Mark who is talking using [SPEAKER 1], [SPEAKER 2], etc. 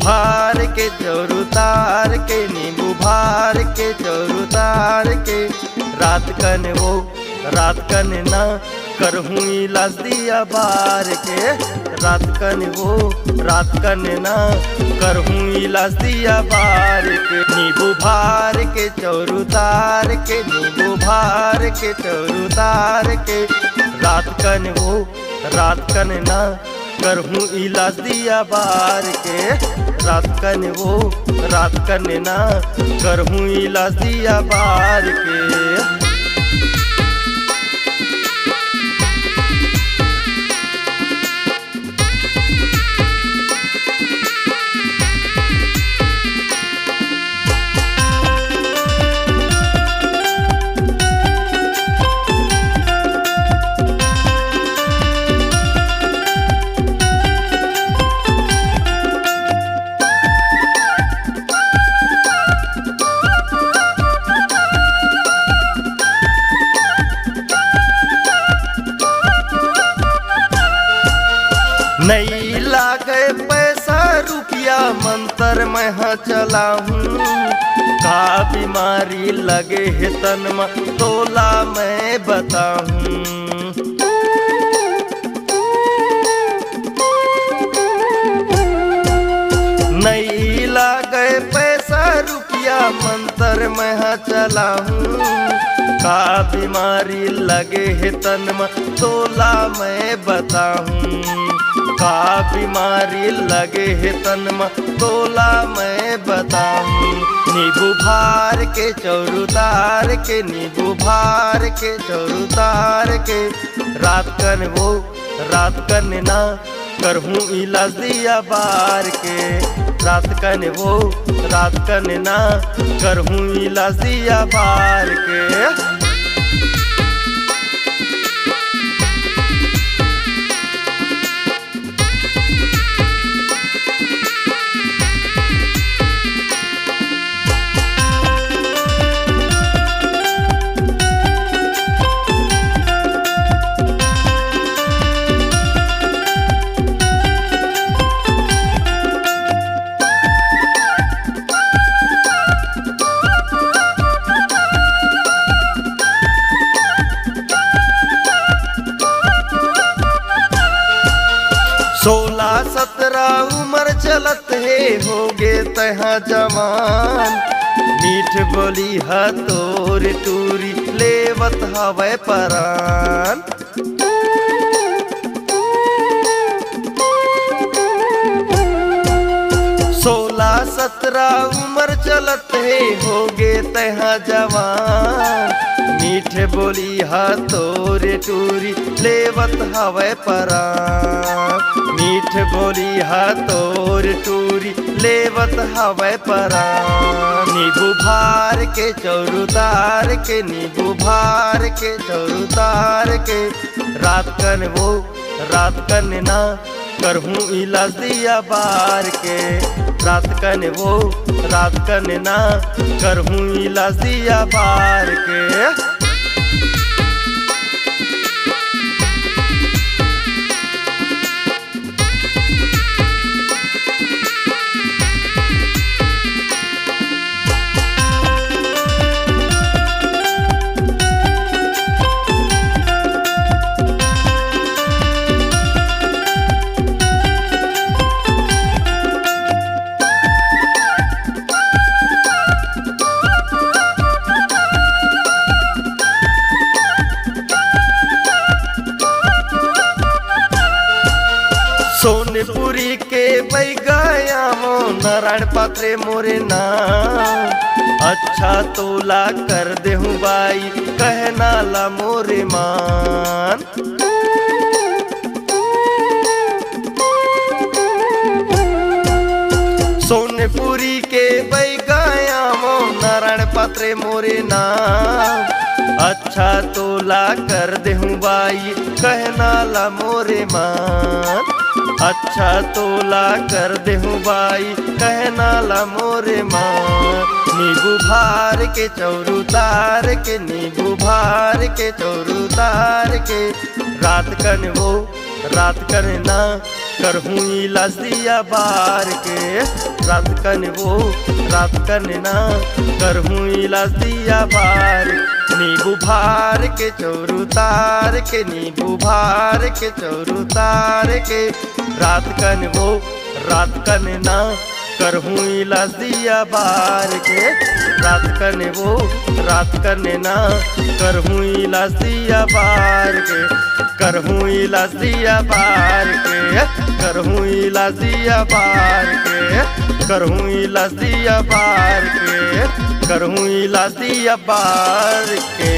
[SPEAKER 1] भार के चोर उतार के, नींबू भार के चोर उतार के, रात कन वो रात कन ना करहूँ इलाज दिया बार के, रात कन वो रात कन ना करहूँ इलाज दिया बार के। नींबू भार के चोर उतार के, नींबू भार के चोर उतार के, रात कन वो रात कन ना करहूँ इलाज दिया बार के, रात कन वो रात कन ना करहूँ इलाज दिया बार के। नहीं लागे पैसा रुपया मंत्र मैं हाँ चला हूँ, का बीमारी लगे है तन में तोला मैं बताऊँ। नहीं लागे पैसा रुपया मंत्र मैं हाँ चला हूँ, का बीमारी लगे है तन में तोला मैं बताऊँ, का बीमारी लगे है तन में तोला मैं बताऊँ। नींबू भार के चोर उतार के, नींबू भार के चोर उतार के, रात कन वो रात कन ना करहूँ इलाज दिया बार के, रात कन वो रात कन ना करहूँ इलाज दिया बार के। सोलह सत्रह उम्र चलत है होगे तहाँ जवान, मीठ बोली हा तोर टूरी लेवत हवे परान। सोलह सत्रह उम्र चलत है होगे तहाँ जवान, मीठ बोली हा तोर टूरी लेवत हवे परान, मीठ बोली हा तोर टूरी लेवत हवे परान। नींबू भार के चोर उतार के, नींबू भार के चोर उतार के, रात कन वो रात कन ना करहूँ इलाज दिया बार के, रात कन वो रात कन ना करहूँ इलाज दिया बार के। सोनपुरी के बैगाया मो नारायण पात्रे मोरे नाम, अच्छा तोला कर देहूँ बाई कहना ला मोरे मान। सोनपुरी के बैगाया मो नारायण पात्रे मोरे नाम, अच्छा तोला कर देहूँ बाई कहना ला मोरे मान, अच्छा तोला कर देहूँ बाई कहना ला मोरे माँ। नींबू भार के चोर उतार के, नींबू भार के चोर उतार के, रात कन वो रात कन ना करहूँ इलाज दिया बार के। रात कन वो रात कन ना करहूँ इलाज दिया बार। नींबू भार के चोरू तार के, नींबू भार के चोरू तार के, रात कन वो रात कन ना करहूँ इलाज दिया बार के। रात कन वो रात कन ना करहूँ इलाज दिया बार के, करहूँ इलाज दिया बार के, करहूँ इलाज दिया बार के, करहूँ इलाज दिया बार के, करहूँ इलाज दिया बार के।